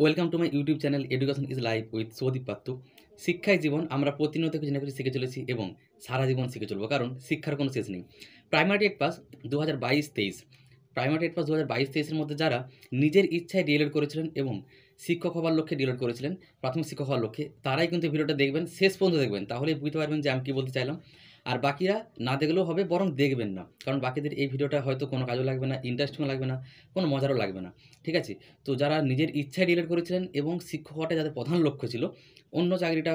Welcome to my YouTube channel education is life with Soudip পাত্র। শিক্ষাই জীবন। আমরা প্রতিনিয়ত কিছু না কিছু শিখে চলেছি এবং সারা জীবন শিখে চলবো, কারণ শিক্ষার কোনো শেষ নেই। Primary eight pass 2022-23, primary eight pass 2022-23-এর মধ্যে যারা নিজের ইচ্ছায় ডিএলএড করেছিলেন এবং শিক্ষক হওয়ার লক্ষ্যে ডিএলএড করেছিলেন, প্রাথমিক শিক্ষক হওয়ার লক্ষ্যে, তারাই কিন্তু ভিডিওটা দেখবেন, শেষ পর্যন্ত দেখবেন, তাহলেই বুঝতে পারবেন যে আমি কী বলতে চাইলাম। আর বাকিরা না দেখলেও হবে, বরং দেখবেন না, কারণ বাকিদের এই ভিডিওটা হয়তো কোনো কাজও লাগবে না, ইন্টারেস্টিংও লাগবে না, কোনো মজারও লাগবে না। ঠিক আছে? তো যারা নিজের ইচ্ছায় ডিএলএড করেছিলেন এবং শিক্ষক হওয়াটা যাদের প্রধান লক্ষ্য ছিল, অন্য চাকরিটা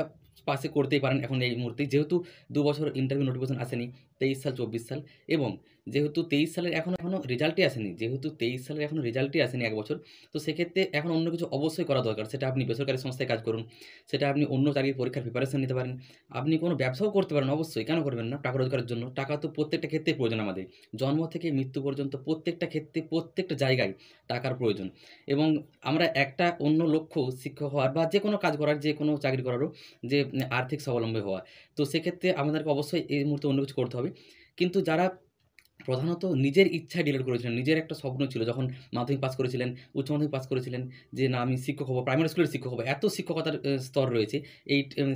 পাশে করতেই পারেন এখন এই মুহূর্তে, যেহেতু 2 বছর ইন্টারভিউ নোটিফিকেশন আসেনি, 23 সাল 24 সাল, এবং যেহেতু 23 সালের এখনও রেজাল্টই আসেনি, যেহেতু 23 সালের এখনও রেজাল্টই আসেনি 1 বছর, তো সেক্ষেত্রে এখন অন্য কিছু অবশ্যই করা দরকার। সেটা আপনি বেসরকারি সংস্থায় কাজ করুন, সেটা আপনি অন্য চাকরির পরীক্ষার প্রিপারেশন নিতে পারেন, আপনি কোনো ব্যবসাও করতে পারেন অবশ্যই, কেন করবেন না? টাকা রোজগারের জন্য। টাকা তো প্রত্যেকটা ক্ষেত্রেই প্রয়োজন আমাদের, জন্ম থেকে মৃত্যু পর্যন্ত প্রত্যেকটা ক্ষেত্রে প্রত্যেকটা জায়গায় টাকার প্রয়োজন। এবং আমরা একটা অন্য লক্ষ্য শিক্ষক হওয়ার বা যে কোনো কাজ করার, যে কোনো চাকরি করারও, যে আর্থিক স্বাবলম্বী হওয়া। তো সেক্ষেত্রে আমাদেরকে অবশ্যই এই মুহূর্তে অন্য কিছু করতে হবে। কিন্তু যারা প্রধানত নিজের ইচ্ছায় ডিএলএড করেছিলেন, নিজের একটা স্বপ্ন ছিল যখন মাধ্যমিক পাস করেছিলেন, উচ্চ মাধ্যমিক পাস করেছিলেন, যে না আমি শিক্ষক হবো, প্রাইমারি স্কুলের শিক্ষক হবো। এত শিক্ষকতার স্তর রয়েছে,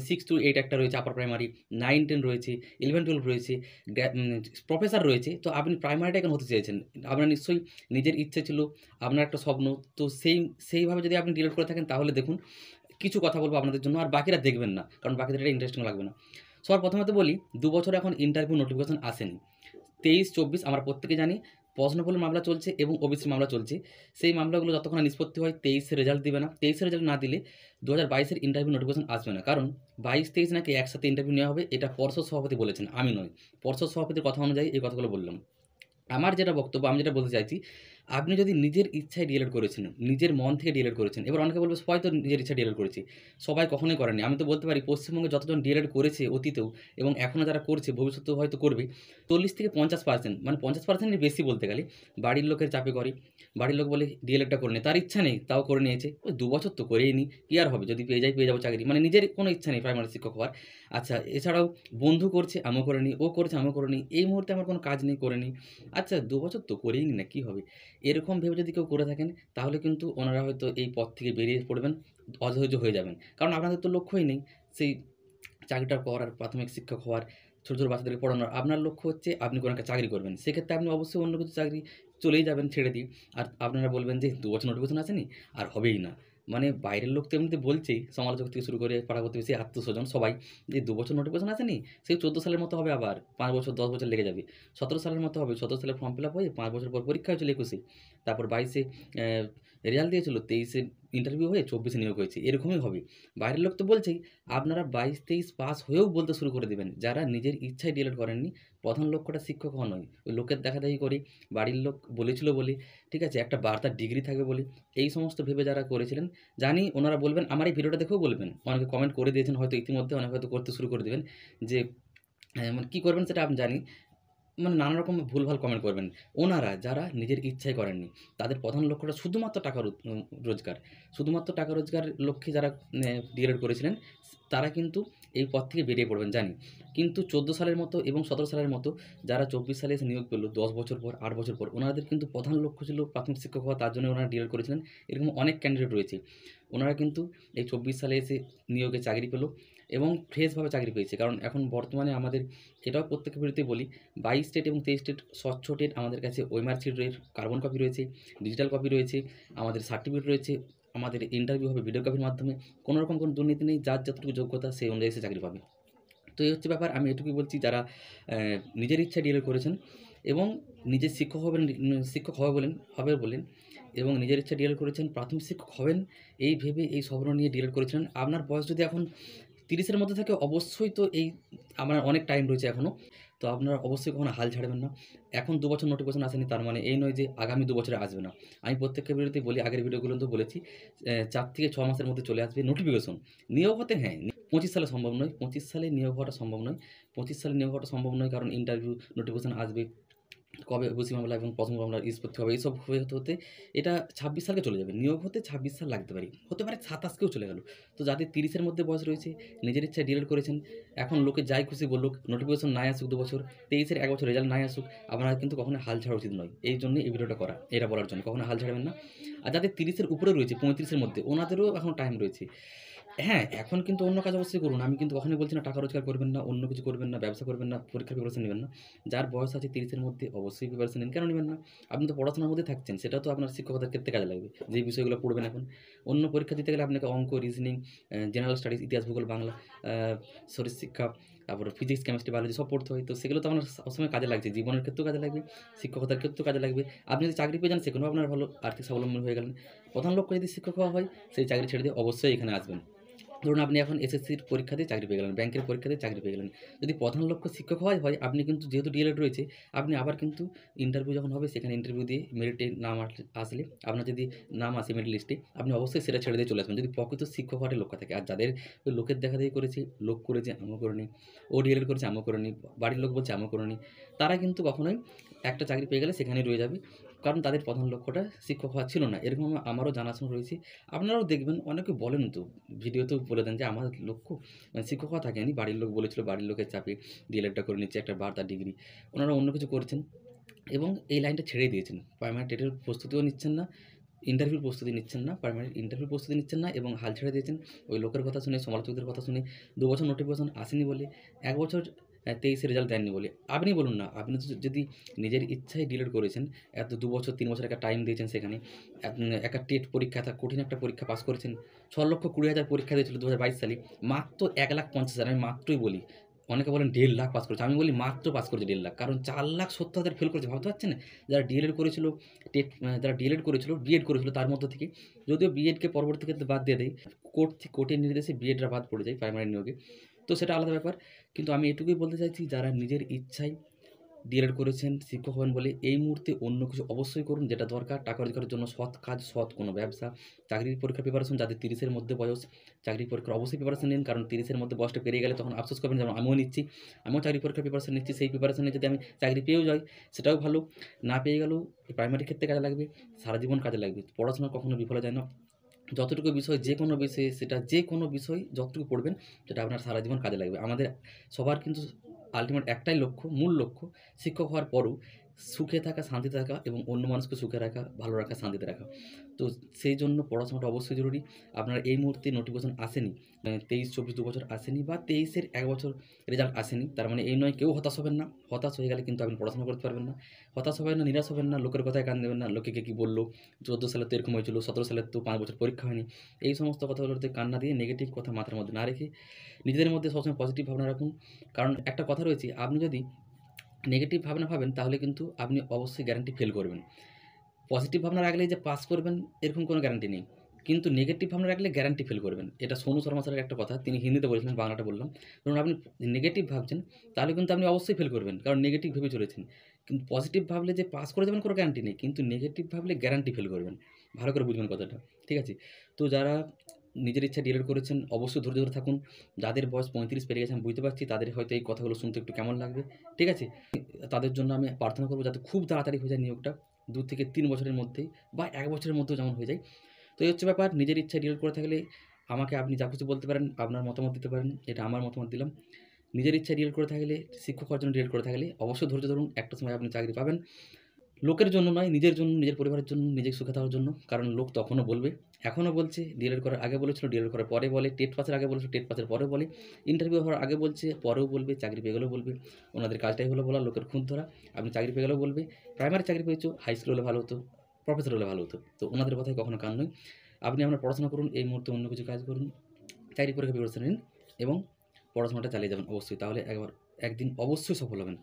6 to 8 একটা রয়েছে, আপার প্রাইমারি, 9-10 রয়েছে, 11-12 রয়েছে, প্রফেসর রয়েছে। তো আপনি প্রাইমারিটা কেন হতে চেয়েছেন? আপনার নিশ্চয়ই নিজের ইচ্ছে ছিল, আপনার একটা স্বপ্ন। তো সেইভাবে যদি আপনি ডিএলএড করে থাকেন, তাহলে দেখুন, কিছু কথা বলবো আপনাদের জন্য, আর বাকিরা দেখবেন না, কারণ বাকিদের এটা ইন্টারেস্টিং লাগবে না। সবার প্রথমত বলি, 2 বছর এখন ইন্টারভিউ নোটিফিকেশন আসেনি। 23-24 আমরা প্রত্যেকে জানি প্রশ্নফলের মামলা চলছে এবং ওবিসি মামলা চলছে। সেই মামলাগুলো যতক্ষণ না নিষ্পত্তি হয়, 23-এর রেজাল্ট দিবে না। 23-এর রেজাল্ট না দিলে 2022-এর ইন্টারভিউ নোটিফিকেশন আসবে না, কারণ 22-23 নাকি একসাথে ইন্টারভিউ নেওয়া হবে, এটা পর্ষদ সভাপতি বলেছেন, আমি নয়। পর্ষদ সভাপতির কথা অনুযায়ী এই কথাগুলো বললাম। আমার যেটা বক্তব্য, আমি যেটা বলতে চাইছি, আপনি যদি নিজের ইচ্ছায় ডিএলএড করেছেন, নিজের মন থেকে ডিএলএড করেছেন, এবার অনেকে বলবে সবাই তো নিজের ইচ্ছায় ডিএলএড করেছে। সবাই কখনোই করেনি। আমি তো বলতে পারি পশ্চিমবঙ্গে যতজন ডিএলএড করেছে অতীতেও এবং এখনও যারা করছে, ভবিষ্যতেও হয়তো করবে, 40-50%, মানে 50%-এর বেশি বলতে গেলে বাড়ির লোকের চাপে করে। বাড়ির লোক বলে ডিএলএডটা করে নে, তার ইচ্ছা নেই তাও করে নিয়েছে। ওই 2 বছর তো করেই নি, কী আর হবে, যদি পেয়ে যাই পেয়ে যাবো চাকরি, মানে নিজের কোনো ইচ্ছা নেই প্রাইমারি শিক্ষক হওয়ার। আচ্ছা, এছাড়াও বন্ধু করছে আমিও করে নিই, ও করছে আমিও করে নিই, এই মুহূর্তে আমার কোনো কাজ নেই, করে নিই। আচ্ছা, 2 বছর তো করেই নি না, কী হবে? এরকম ভেবে যদি কেউ করে থাকেন, তাহলে কিন্তু ওনারা হয়তো এই পথ থেকে বেরিয়ে পড়বেন, অধৈর্য হয়ে যাবেন। কারণ আপনাদের তো লক্ষ্যই নেই সেই চাকরিটা করার, প্রাথমিক শিক্ষক হওয়ার, ছোটো ছোটো বাচ্চাদেরকে পড়ানোর। আপনার লক্ষ্য হচ্ছে আপনি কোনো একটা চাকরি করবেন। সেক্ষেত্রে আপনি অবশ্যই অন্য কিছু চাকরি চলেই যাবেন ছেড়ে দিয়ে। আর আপনারা বলবেন যে 2 বছর নোটিফিকেশন আসেনি, আর হবেই না। মানে বাইরের লোক তো এমনিতে বলছেই, সমালোচক থেকে শুরু করে পাড়া প্রতিবেশী, আত্মীয়স্বজন সবাই, যে 2 বছর নোটিফিকেশন আসেনি, সেই 14 সালের মতো হবে, আবার 5 বছর 10 বছর লেগে যাবে। 17 সালের মতো হবে, 17 সালে ফর্ম ফিল আপ হয়ে 5 বছর পর পরীক্ষা হয়েছিল 21-এ। তারপর 22-এ রেজাল্ট দিয়েছিল, 23-এ ইন্টারভিউ হয়ে 24-এ নিয়োগ হয়েছে। এরকমই হবে। বাইরের লোক তো বলছেই, আপনারা 22-23 পাস হয়েও বলতে শুরু করে দেবেন। যারা নিজের ইচ্ছায় ডিএলএড করেননি, প্রধান লক্ষ্যটা শিক্ষক হওয়া নয়, ওই লোকের দেখাদেখি করে, বাড়ির লোক বলেছিল বলে, ঠিক আছে, একটা বার্তার ডিগ্রি থাকবে বলে, এই সমস্ত ভেবে যারা করেছিলেন, জানি ওনারা বলবেন, আমার এই ভিডিওটা দেখেও বলবেন, অনেকে কমেন্ট করে দিয়েছেন হয়তো ইতিমধ্যে, অনেকে হয়তো করতে শুরু করে দেবেন, যে মানে কী করবেন সেটা আমি জানি, মানে নানা রকম ভুলভাল কমেন্ট করবেন। ওনারা যারা নিজের ইচ্ছায় করেননি, তাদের প্রধান লক্ষ্যটা শুধুমাত্র টাকা রোজগার। শুধুমাত্র টাকা রোজগারের লক্ষ্যে যারা ডিএলএড করেছিলেন, তারা কিন্তু এই পথ থেকে বেরিয়ে পড়বেন জানি। কিন্তু 14 সালের মতো এবং 17 সালের মতো যারা 24 সালে এসে নিয়োগ পেল 10 বছর পর, 8 বছর পর, ওনাদের কিন্তু প্রধান লক্ষ্য ছিল প্রাথমিক শিক্ষক হওয়া, তার জন্য ওনারা ডিএলএড করেছিলেন। এরকম অনেক ক্যান্ডিডেট রয়েছে। ওনারা কিন্তু এই 24 সালে এসে নিয়োগে চাকরি পেল এবং ফ্রেশভাবে চাকরি পেয়েছে। কারণ এখন বর্তমানে আমাদের, এটাও প্রত্যেকের বিরুদ্ধে বলি, 22 স্টেট এবং 23 স্টেট স্বচ্ছ টেট আমাদের কাছে ওএমআর শিটের কার্বন কপি রয়েছে, ডিজিটাল কপি রয়েছে, আমাদের সার্টিফিকেট রয়েছে, আমাদের ইন্টারভিউ হবে ভিডিও কপির মাধ্যমে। কোনো রকম কোনো দুর্নীতি নেই, যার যতটুকু যোগ্যতা সেই অনুযায়ী সে চাকরি পাবে। তো এই হচ্ছে ব্যাপার। আমি এটুকুই বলছি, যারা নিজের ইচ্ছায় ডিএলএড করেছেন এবং নিজের শিক্ষক হবেন, শিক্ষক হবে বলেন এবং নিজের ইচ্ছায় ডিএলএড করেছেন, প্রাথমিক শিক্ষক হবেন এই ভেবে, এই স্বপ্ন নিয়ে ডিএলএড করেছিলেন, আপনার বয়স যদি এখন 30-এর মধ্যে থাকে, অবশ্যই তো এই আপনার অনেক টাইম রয়েছে এখনও, তো আপনারা অবশ্যই কখনো হাল ছাড়বেন না। এখন 2 বছর নোটিফিকেশন আসেনি, তার মানে এই নয় যে আগামী 2 বছরে আসবে না। আমি প্রত্যেকটা ভিডিওতেই বলি, আগের ভিডিওগুলোতেও বলেছি, 4 থেকে 6 মাসের মধ্যে চলে আসবে নোটিফিকেশন। নিয়োগ হতে, হ্যাঁ, 25 সালে সম্ভব নয়, 25 সালে নিয়োগ হওয়াটা সম্ভব নয়, 25 সালে নিয়োগ হওয়াটা সম্ভব নয়, কারণ ইন্টারভিউ নোটিফিকেশন আসবে কবে, ওবিসি মামলা এবং প্রথম মামলার নিষ্পত্তি হবে, এইসব হতে হতে এটা 26 সালকে চলে যাবে। নিয়োগ হতে 26 সাল লাগতে পারে, হতে পারে 27-কেও চলে গেল। তো যাদের 30-এর মধ্যে বয়স রয়েছে, নিজের ইচ্ছায় ডিএলএড করেছেন, এখন লোকে যাই খুশি বলুক, নোটিফিকেশন নাই আসুক 2 বছর, 23-এর 1 বছর রেজাল্ট নাই আসুক, আপনারা কিন্তু কখনো হাল ছাড়া উচিত নয়। এই জন্যই এই ভিডিওটা করা, এটা বলার জন্য কখনো হাল ছাড়বেন না। আর যাদের 30-এর উপরে রয়েছে, 35-এর মধ্যে, ওনাদেরও এখনও টাইম রয়েছে। হ্যাঁ, এখন কিন্তু অন্য কাজ অবশ্যই করুন। আমি কিন্তু কখনোই বলছি না টাকা রোজগার করবেন না, অন্য কিছু করবেন না, ব্যবসা করবেন না, পরীক্ষার প্রিপারেশন নিবেন না। যার বয়স আছে 30-এর মধ্যে অবশ্যই প্রিপারেশন নিন। কেন নিবেন না? আপনি তো পড়াশোনার মধ্যে থাকছেন, সেটাও তো আপনার শিক্ষকতার ক্ষেত্রে কাজে লাগবে। যেই বিষয়গুলো পড়বেন এখন। অন্য পরীক্ষা দিতে গেলে আপনাকে অঙ্ক, রিজনিং, জেনারেল স্টাডিজ, ইতিহাস, ভূগোল, বাংলা, শরীর শিক্ষা, তারপরে ফিজিক্স, কেমিস্ট্রি, বায়োলজি সব পড়তে হয়। তো সেগুলো তো আপনার সবসময় কাজে লাগছে। জীবনের ক্ষেত্রেও কাজে লাগবে, শিক্ষকতার ক্ষেত্রেও কাজে লাগবে। আপনি যদি চাকরি পেয়ে যান সেখানেও আপনার ভালো আর্থিক স্বাবলম্বী হয়ে গেলেন। প্রধান লক্ষ্য যদি শিক্ষক হওয়া হয়, সেই চাকরি ছেড়ে দিয়ে অবশ্যই এখানে আসবেন। ধরুন আপনি এখন এসএসসির পরীক্ষা দিয়ে চাকরি পেয়ে গেলেন, ব্যাংকের পরীক্ষা দিয়ে চাকরি পেয়ে গেলেন। যদি প্রধান লক্ষ্য শিক্ষক হওয়াই হয়, আপনি কিন্তু যেহেতু ডিএলএড রয়েছে, আপনি আবার কিন্তু ইন্টারভিউ যখন হবে সেখানে ইন্টারভিউ দিয়ে মেরিটে নাম আসলে, আপনার যদি নাম আসে মেরিট লিস্টে, আপনি অবশ্যই সেটা ছেড়ে দিয়ে চলে আসবেন। যদি প্রকৃত শিক্ষক হওয়ার লক্ষ্য থাকে। আর যাদের ওই লোকের দেখাদেখি করেছে, লোক করেছে আমিও করিনি, ও ডিএলএড করেছে আমিও করিনি, বাড়ির লোক বলছে আমিও করিনি, তারা কিন্তু কখনোই একটা চাকরি পেয়ে গেলে সেখানেই রয়ে যাবে। কারণ তাদের প্রধান লক্ষ্যটা শিক্ষক হওয়া ছিল না। এরকম আমারও জানাশোনা রয়েছে। আপনারাও দেখবেন অনেকে বলেন তো, ভিডিওতেও বলে দেন যে আমার লক্ষ্য শিক্ষক হওয়া থাকেনি, বাড়ির লোক বলেছিল, বাড়ির লোকের চাপে ডিএলএডটা করে নিচ্ছে, একটা বার্তা ডিগ্রি। ওনারা অন্য কিছু করেছেন এবং এই লাইনটা ছেড়ে দিয়েছেন। প্রাইমারি টেটের প্রস্তুতিও নিচ্ছেন না, ইন্টারভিউর প্রস্তুতি নিচ্ছেন না, প্রাইমারি ইন্টারভিউর প্রস্তুতি নিচ্ছেন না এবং হাল ছেড়ে দিয়েছেন ওই লোকের কথা শুনে, সমালোচকদের কথা শুনে। 2 বছর নোটিফিকেশন আসেনি বলে, 1 বছর 23-এ রেজাল্ট দেননি বলে। আপনি বলুন না, আপনি যদি নিজের ইচ্ছায় ডিলিট করেছেন, এত 2 বছর 3 বছর একটা টাইম দিয়েছেন সেখানে, একটা টেট পরীক্ষা, কঠিন একটা পরীক্ষা পাস করেছেন, 6,20,000 পরীক্ষা দিয়েছিল 2022 সালে, মাত্র 1,50,000, আমি মাত্রই বলি। অনেকে বলেন 1.5 লাখ পাস করেছে, আমি বলি মাত্র পাস করেছে 1.5 লাখ, কারণ 4,70,000 ফেল করেছে। ভাবতে পারছেন? যারা ডিএলএড করেছিল, যারা ডিএলএড করেছিল, বিএড করেছিল তার মধ্য থেকে, যদিও বিএডকে পরবর্তী ক্ষেত্রে বাদ দিয়ে দেয়, কোর্টের নির্দেশে বিএডরা বাদ পড়ে যায় প্রাইমারি নিয়োগে, তো সেটা আলাদা ব্যাপার। কিন্তু আমি এটুকুই বলতে চাইছি, যারা নিজের ইচ্ছায় ডিএলএড করেছেন, শিক্ষক হবেন বলে, এই মুহূর্তে অন্য কিছু অবশ্যই করুন যেটা দরকার। টাকা রোজগারের জন্য সৎ কাজ, সৎ কোনো ব্যবসা, চাকরির পরীক্ষার প্রিপারেশন। যাদের 30-এর মধ্যে বয়স, চাকরির পরীক্ষার অবশ্যই প্রিপারেশন নিন, কারণ 30-এর মধ্যে বয়সটা পেরিয়ে গেলে তখন আফসোস করবেন। যেমন আমিও নিচ্ছি, আমিও চাকরি পরীক্ষার প্রিপারেশন নিচ্ছি। সেই প্রিপারেশনে যদি আমি চাকরি পেয়েও যাই সেটাও ভালো, না পেয়ে গেলেও প্রাইমারি ক্ষেত্রে কাজে লাগবে, সারা জীবন কাজে লাগবে। পড়াশোনা কখনো বিফলে যায় না। যতটুকু বিষয়, যে কোনো বিষয়ে, সেটা যে কোনো বিষয় যতটুকু পড়বেন সেটা আপনার সারা জীবন কাজে লাগবে। আমাদের সবার কিন্তু আল্টিমেট একটাই লক্ষ্য, মূল লক্ষ্য, শিক্ষক হওয়ার পরও সুখে থাকা, শান্তিতে থাকা এবং অন্য মানুষকে সুখে রাখা, ভালো রাখা, শান্তিতে রাখা। তো সেই জন্য পড়াশোনাটা অবশ্যই জরুরি। আপনার এই মুহূর্তে নোটিফিকেশন আসেনি, 23-24 2 বছর আসেনি, বা 23-এর 1 বছর রেজাল্ট আসেনি, তার মানে এই নয় কেউ হতাশ হবেন না। হতাশ হয়ে গেলে কিন্তু আপনি পড়াশোনা করতে পারবেন না। হতাশ হবেন না, নিরাশ হবেন না, লোকের কথায় কান দেবেন না, লোকে কে কী বললো, 14 সালে তো এরকম হয়েছিল, 17 সালে তো 5 বছর পরীক্ষা হয়নি, এই সমস্ত কথাগুলোতে কান না দিয়ে, নেগেটিভ কথা মাথার মধ্যে না রেখে, নিজেদের মধ্যে সবসময় পজিটিভ ভাবনা রাখুন। কারণ একটা কথা রয়েছে, আপনি যদি নেগেটিভ ভাবনা ভাবেন তাহলে কিন্তু আপনি অবশ্যই গ্যারান্টি ফেল করবেন। পজিটিভ ভাবনা রাখলেই যে পাস করবেন এরকম কোনো গ্যারান্টি নেই, কিন্তু নেগেটিভ ভাবনা রাখলে গ্যারান্টি ফেল করবেন। এটা সোনু শর্মা স্যারের একটা কথা, তিনি হিন্দিতে বলেছিলেন, বাংলাটা বললাম। ধরুন আপনি নেগেটিভ ভাবছেন, তাহলে কিন্তু আপনি অবশ্যই ফেল করবেন, কারণ নেগেটিভ ভেবে চলেছেন। কিন্তু পজিটিভ ভাবলে যে পাস করে যাবেন কোনো গ্যারান্টি নেই, কিন্তু নেগেটিভ ভাবলে গ্যারান্টি ফেল করবেন। ভালো করে বুঝবেন কথাটা, ঠিক আছে? তো যারা নিজের ইচ্ছা ডিএলএড করেছেন অবশ্যই ধৈর্য ধরে থাকুন। যাদের বয়স 35 পেরিয়ে গেছে আমি বুঝতে পারছি, তাদের হয়তো এই কথাগুলো শুনতে একটু কেমন লাগবে, ঠিক আছে? তাদের জন্য আমি প্রার্থনা করব যাতে খুব তাড়াতাড়ি হয়ে যায় নিয়োগটা, 2 থেকে 3 বছরের মধ্যেই, বা 1 বছরের মধ্যেও যেমন হয়ে যায়। তো এই হচ্ছে ব্যাপার। নিজের ইচ্ছায় ডিএলএড করে থাকলে আমাকে আপনি যা কিছু বলতে পারেন, আপনার মতামত দিতে পারেন, এটা আমার মতামত দিলাম। নিজের ইচ্ছায় ডিএলএড করে থাকলে, শিক্ষক হওয়ার জন্য ডিএলএড করে থাকলে অবশ্যই ধৈর্য ধরুন, একটা সময় আপনি চাকরি পাবেন। লোকের জন্য নয়, নিজের জন্য, নিজের পরিবারের জন্য, নিজেকে সুখে থাকার জন্য। কারণ লোক তখনও বলবে, এখনও বলছে, ডিএলএড করার আগে বলেছিল, ডিএলএড করার পরে বলে, টেট পাসের আগে বলেছিল, টেট পাসের পরেও বলে, ইন্টারভিউ হওয়ার আগে বলছে, পরেও বলবে, চাকরি পেয়ে গেলেও বলবে। ওনাদের কাজটাই হলো বলা, লোকের খুঁত ধরা। আপনি চাকরি পেয়ে গেলেও বলবে, প্রাইমারি চাকরি পেয়েছো, হাই স্কুল হলে ভালো হতো, প্রফেসর হলে ভালো হতো। তো ওনাদের কথায় কখনো কান নয়। আপনি আপনার পড়াশোনা করুন, এই মুহূর্তে অন্য কিছু কাজ করুন, চাকরি পরীক্ষা প্রিপারেশন নিন এবং পড়াশোনাটা চালিয়ে যাবেন অবশ্যই। তাহলে একদিন অবশ্যই সফল হবেন।